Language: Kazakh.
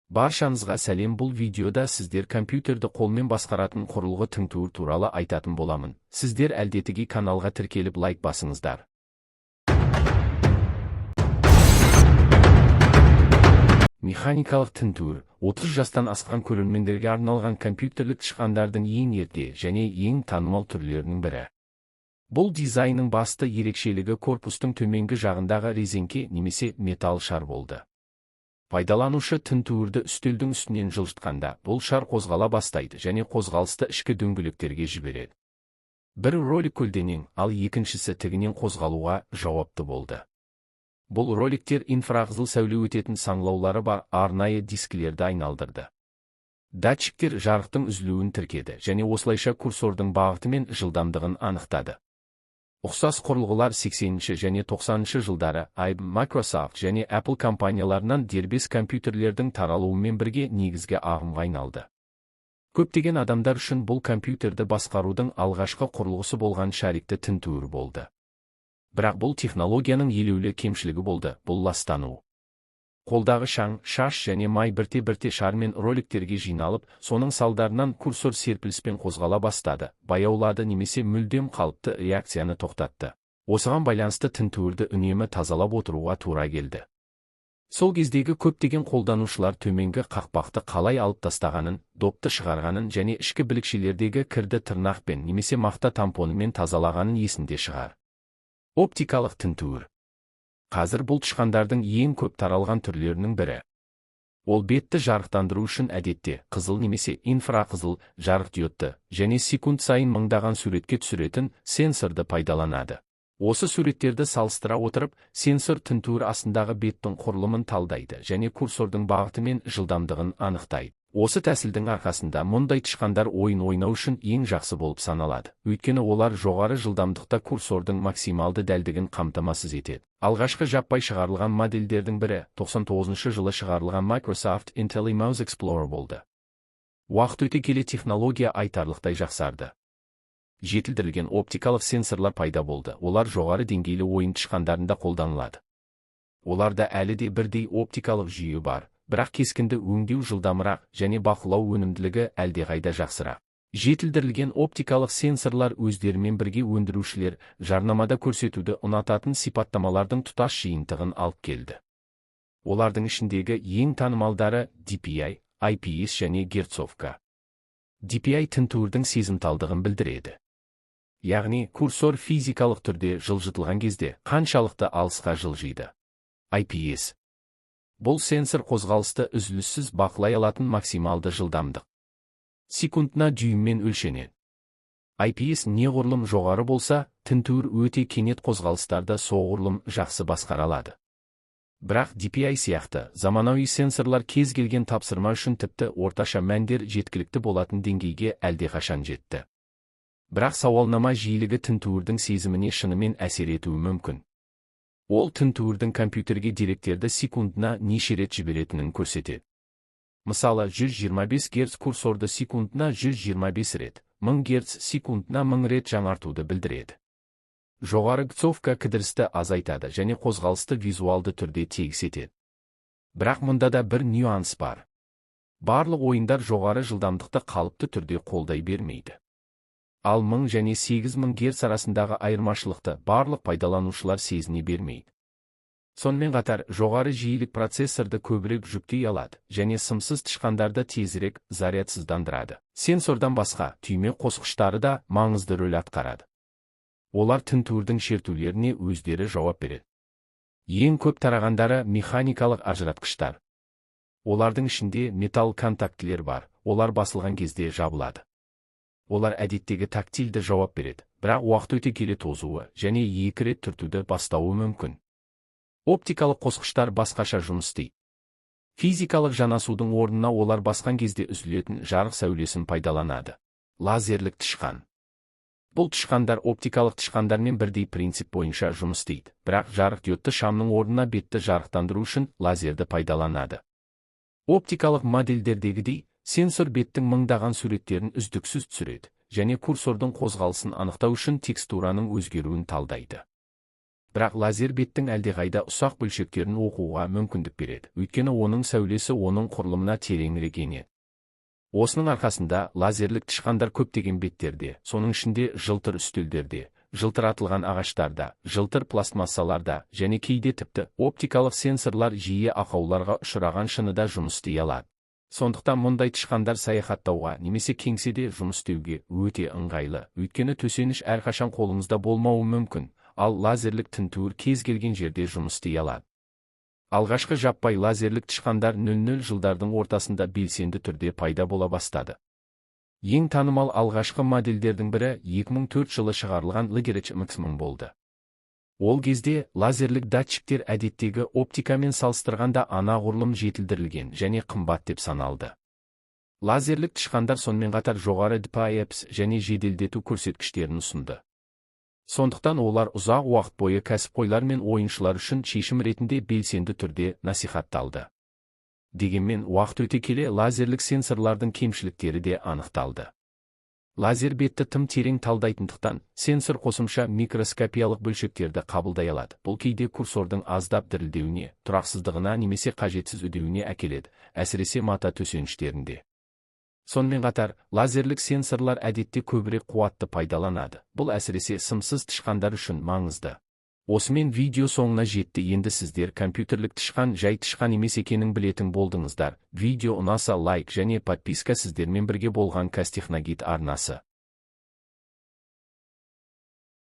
Баршаңызға сәлем. Бұл видеода сіздер компьютерді қолмен басқаратын құрылғы тінтуір туралы айтатын боламын. Сіздер әлдетіге каналға тіркеліп лайк басыңыздар. Механикалық тінтуір 30 жастан асқан көрермендерге арналған компьютерлік тышқандардың ең ерте және ең танымал түрлерінің бірі. Бұл дизайнның басты ерекшелігі корпустың төменгі жағындағы резеңке немесе металл шар болды. Пайдаланушы тінтуірді үстелдің үстінен жылжытқанда, бұл шар қозғала бастайды және қозғалысты ішкі дөңгелектерге жібереді. Бір ролик көлденең, ал екіншісі тігінен қозғалуға жауапты болды. Бұл роликтер инфрақызыл сәуле өтетін саңылаулары бар арнайы дискілерді айналдырды. Датчиктер жарықтың үзілуін тіркеді және осылайша курсордың бағыты мен жылдамдығын анықтады. Ұқсас құрылғылар 80-ші және 90-ші жылдары IBM, Microsoft және Apple компанияларынан дербес компьютерлердің таралуымен бірге негізгі ағымға айналды. Көптеген адамдар үшін бұл компьютерді басқарудың алғашқы құрылғысы болған шарикті тінтуір болды. Бірақ бұл технологияның елеулі кемшілігі болды, бұл ластану. Қолдағы шаң, шаш және май бірте-бірте шар мен роликтерге жиналып, соның салдарынан курсор серпіліспен қозғала бастады, баяулады немесе мүлдем қалыпты реакцияны тоқтатты. Осыған байланысты тінтуірді үнемі тазалап отыруға тура келді. Сол кездегі көптеген қолданушылар төменгі қақпақты қалай алып тастағанын, допты шығарғанын және ішкі білікшелердегі кірді тырнақпен немесе мақта тампонымен тазалағанын есінде шығар. Оптикалық тінтуір. Қазір бұл тышқандардың ең көп таралған түрлерінің бірі. Ол бетті жарықтандыру үшін әдетте қызыл немесе инфрақызыл жарық диодты және секунд сайын мыңдаған суретке түсіретін сенсорды пайдаланады. Осы суреттерді салыстыра отырып, сенсор тінтуір астындағы беттің құрылымын талдайды және курсордың бағыты мен жылдамдығын анықтайды. Осы тәсілдің арқасында мұндай тышқандар ойын ойнау үшін ең жақсы болып саналады, өйткені олар жоғары жылдамдықта курсордың максималды дәлдігін қамтамасыз етеді. Алғашқы жаппай шығарылған модельдердің бірі 99 жылы шығарылған Microsoft IntelliMouse Explorer болды. Уақыт өте келе технология айтарлықтай жақсарды. Жетілдірілген оптикалық сенсорлар пайда болды, олар жоғары деңгейлі ойын тышқандарында қолданылады. Оларда әлі де бірдей оптикалық жүйе бар, бірақ кескінді өңдеу жылдамырақ және бақылау өнімділігі әлдеқайда жақсырақ. Жетілдірілген оптикалық сенсорлар өздерімен бірге өндірушілер жарнамада көрсетуді ұнататын сипаттамалардың тұтас жиынтығын алып келді. Олардың ішіндегі ең танымалдары DPI, IPS және герцовка. DPI тінтуірдің сезімталдығын білдіреді. Яғни, курсор физикалық түрде жылжытылған кезде қаншалықты алысқа жылжиды. IPS. Бұл сенсор қозғалысты үзіліссіз бақылай алатын максималды жылдамдық. Секундына дюйммен өлшенеді. IPS неғұрлым жоғары болса, тінтуір өте кенет қозғалыстарды соғұрлым жақсы басқара алады. Бірақ DPI сияқты заманауи сенсорлар кез келген тапсырма үшін тіпті орташа мәндер жеткілікті болатын деңгейге әлдеқашан жетті. Бірақ сауалнама жиілігі тінтуірдің сезіміне шынымен әсер етуі мүмкін. Ол тінтуірдің компьютерге деректерді секундына неше рет жіберетінін көрсетеді. Мысалы, 125 Гц курсорды секундына 125 рет, 1000 Гц секундына 1000 рет жаңартуды білдіреді. Жоғары гцовка кідірісті азайтады және қозғалысты визуалды түрде тегіс етеді. Бірақ мұнда да бір нюанс бар. Барлық ойындар жоғары жылдамдықты қалыпты түрде қолдай бермейді. Ал 1000 және 8000 Гц арасындағы айырмашылықты барлық пайдаланушылар сезіне бермейді. Сонымен қатар, жоғары жиілік процессорды көбірек жүктей алады және сымсыз тышқандарды тезірек зарядсыздандырады. Сенсордан басқа, түйме қосқыштары да маңызды рөл атқарады. Олар тінтуірдің шертулеріне өздері жауап береді. Ең көп тарағандары механикалық ажыратқыштар. Олардың ішінде металл контактілер бар, олар басылған кезде жабылады. Олар әдеттегі тактильді жауап береді, бірақ уақыт өте келе тозуы және 2 рет түртуді бастауы мүмкін. Оптикалық қосқыштар басқаша жұмыс істейді. Физикалық жанасудың орнына олар басқан кезде үзілетін жарық сәулесін пайдаланады. Лазерлік тышқан. Бұл тышқандар оптикалық тышқандармен бірдей принцип бойынша жұмыс істейді, бірақ жарық диодты шамның орнына бетті жарықтандыру үшін лазерді пайдаланады. Оптикалық модельдердегідей, сенсор беттің мыңдаған суреттерін үздіксіз түсіреді және курсордың қозғалысын анықтау үшін текстураның өзгеруін талдайды. Бірақ лазер беттің әлдеқайда ұсақ бөлшектерін оқуға мүмкіндік береді, өйткені оның сәулесі оның құрылымына тереңірек енеді. Осының арқасында лазерлік тышқандар көптеген беттерде, соның ішінде жылтыр үстелдерде, жылтыратылған ағаштарда, жылтыр пластмассаларда және кейде тіпті оптикалық сенсорлар жиі ақауларға ұшыраған шыныда жұмыс істей алады. Сондықтан мұндай тышқандар саяхаттауға немесе кеңседе жұмыс істеуге өте ыңғайлы, өйткені төсеніш әрқашан қолыңызда болмауы мүмкін, ал лазерлік тінтуір кез келген жерде жұмыс істей алады. Алғашқы жаппай лазерлік тышқандар 00 жылдардың ортасында белсенді түрде пайда бола бастады. Ең танымал алғашқы модельдердің бірі 2004 жылы шығарылған Ligerex MX1000 болды. Ол кезде лазерлік датчиктер әдеттегі оптикамен салыстырғанда анағұрлым жетілдірілген және қымбат деп саналды. Лазерлік тышқандар сонымен қатар жоғары DPI және жеделдету көрсеткіштерін ұсынды. Сондықтан олар ұзақ уақыт бойы кәсіпқойлар мен ойыншылар үшін шешім ретінде белсенді түрде насихатталды. Дегенмен уақыт өте келе лазерлік сенсорлардың кемшіліктері де анықталды. Лазер бетті тым терең талдайтындықтан, сенсор қосымша микроскопиялық бөлшектерді қабылдай алады. Бұл кейде курсордың аздап дірілдеуіне, тұрақсыздығына немесе қажетсіз үдеуіне әкеледі, әсіресе мата төсеніштерінде. Сонымен қатар, лазерлік сенсорлар әдетте көбірек қуатты пайдаланады. Бұл әсіресе сымсыз тышқандар үшін маңызды. Осымен видео соңына жетті. Енді сіздер компьютерлік тышқан жай тышқан емес екенін білетін болдыңыздар. Видео ұнаса лайк және подписка. Сіздермен бірге болған Қазтехногид арнасы.